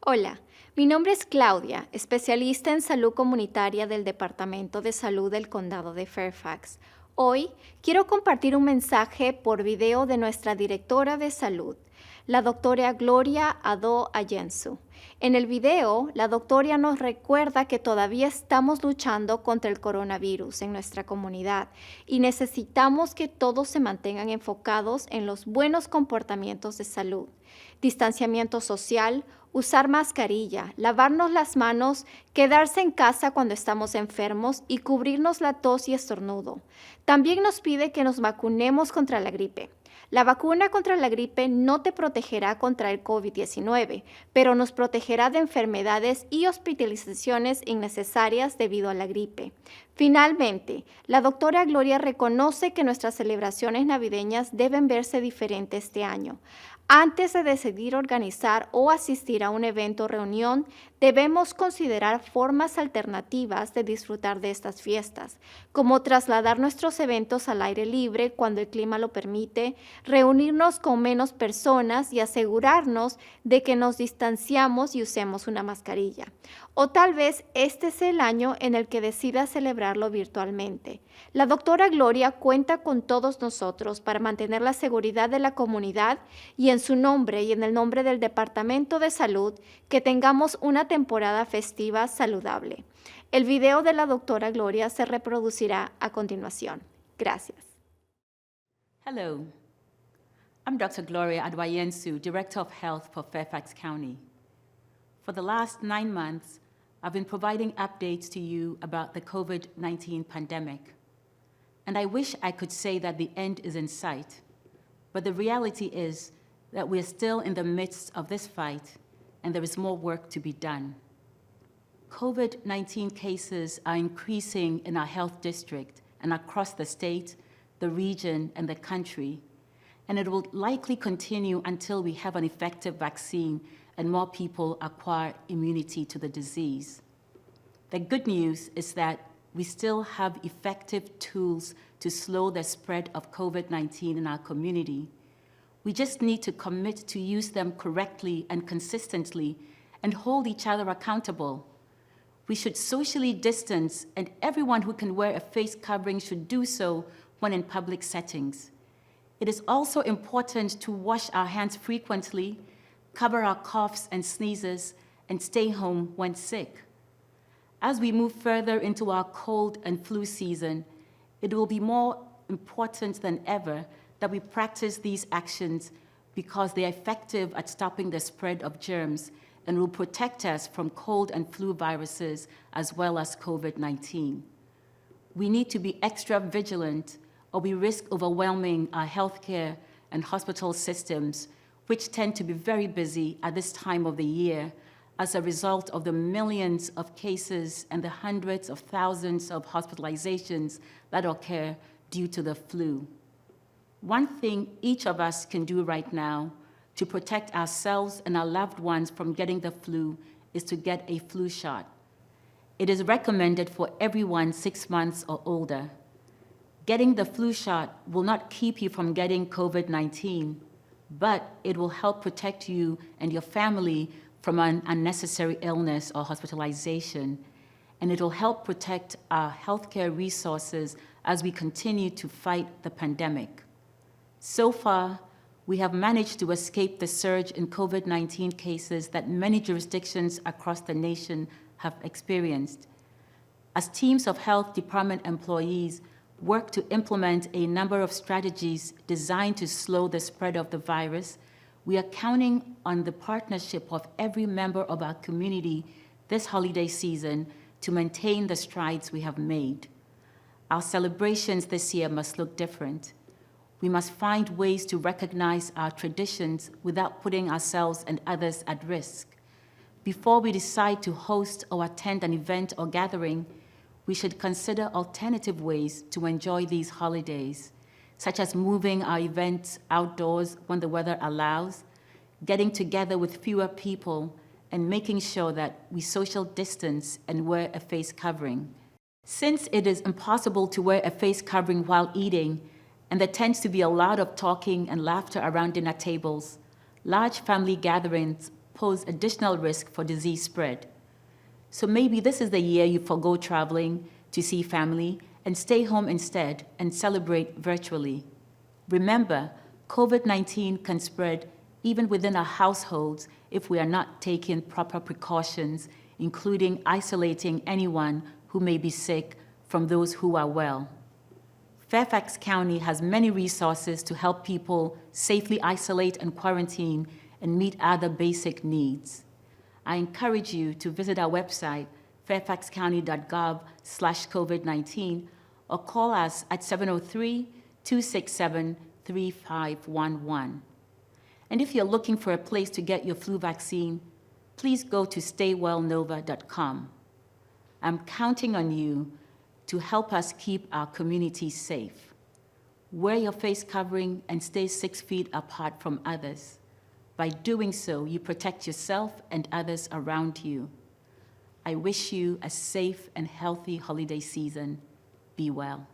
Hola, mi nombre es Claudia, especialista en salud comunitaria del Departamento de Salud del Condado de Fairfax. Hoy quiero compartir un mensaje por video de nuestra directora de salud, la doctora Gloria Ado Ayensu. En el video, la doctora nos recuerda que todavía estamos luchando contra el coronavirus en nuestra comunidad y necesitamos que todos se mantengan enfocados en los buenos comportamientos de salud, distanciamiento social, usar mascarilla, lavarnos las manos, quedarse en casa cuando estamos enfermos y cubrirnos la tos y estornudo. También nos pide que nos vacunemos contra la gripe. La vacuna contra la gripe no te protegerá contra el COVID-19, pero nos protegerá de enfermedades y hospitalizaciones innecesarias debido a la gripe. Finalmente, la doctora Gloria reconoce que nuestras celebraciones navideñas deben verse diferentes este año. Antes de decidir organizar o asistir a un evento o reunión, debemos considerar formas alternativas de disfrutar de estas fiestas, como trasladar nuestros eventos al aire libre cuando el clima lo permite, reunirnos con menos personas y asegurarnos de que nos distanciamos y usemos una mascarilla. O tal vez este es el año en el que decida celebrarlo virtualmente. La doctora Gloria cuenta con todos nosotros para mantener la seguridad de la comunidad y en su nombre y en el nombre del Departamento de Salud, que tengamos una temporada festiva saludable. El video de la doctora Gloria se reproducirá a continuación. Gracias. Hello, I'm Dr. Gloria Adwayensu, Director of Health for Fairfax County. For the last 9 months, I've been providing updates to you about the COVID-19 pandemic. And I wish I could say that the end is in sight, but the reality is that we're still in the midst of this fight and there is more work to be done. COVID-19 cases are increasing in our health district and across the state, the region, and the country, and it will likely continue until we have an effective vaccine and more people acquire immunity to the disease. The good news is that we still have effective tools to slow the spread of COVID-19 in our community. We just need to commit to use them correctly and consistently and hold each other accountable. We should socially distance, and everyone who can wear a face covering should do so when in public settings. It is also important to wash our hands frequently, cover our coughs and sneezes, and stay home when sick. As we move further into our cold and flu season, it will be more important than ever that we practice these actions because they are effective at stopping the spread of germs and will protect us from cold and flu viruses as well as COVID-19. We need to be extra vigilant or we risk overwhelming our healthcare and hospital systems, which tend to be very busy at this time of the year as a result of the millions of cases and the hundreds of thousands of hospitalizations that occur due to the flu. One thing each of us can do right now to protect ourselves and our loved ones from getting the flu is to get a flu shot. It is recommended for everyone 6 months or older. Getting the flu shot will not keep you from getting COVID-19, but it will help protect you and your family from an unnecessary illness or hospitalization, and it will help protect our healthcare resources as we continue to fight the pandemic. So far, we have managed to escape the surge in COVID-19 cases that many jurisdictions across the nation have experienced. As teams of health department employees work to implement a number of strategies designed to slow the spread of the virus, we are counting on the partnership of every member of our community this holiday season to maintain the strides we have made. Our celebrations this year must look different. We must find ways to recognize our traditions without putting ourselves and others at risk. Before we decide to host or attend an event or gathering, we should consider alternative ways to enjoy these holidays, such as moving our events outdoors when the weather allows, getting together with fewer people, and making sure that we social distance and wear a face covering. Since it is impossible to wear a face covering while eating, and there tends to be a lot of talking and laughter around dinner tables, large family gatherings pose additional risk for disease spread. So maybe this is the year you forgo traveling to see family and stay home instead and celebrate virtually. Remember, COVID-19 can spread even within our households if we are not taking proper precautions, including isolating anyone who may be sick from those who are well. Fairfax County has many resources to help people safely isolate and quarantine and meet other basic needs. I encourage you to visit our website, fairfaxcounty.gov/COVID-19, or call us at 703-267-3511. And if you're looking for a place to get your flu vaccine, please go to staywellnova.com. I'm counting on you to help us keep our communities safe. Wear your face covering and stay 6 feet apart from others. By doing so, you protect yourself and others around you. I wish you a safe and healthy holiday season. Be well.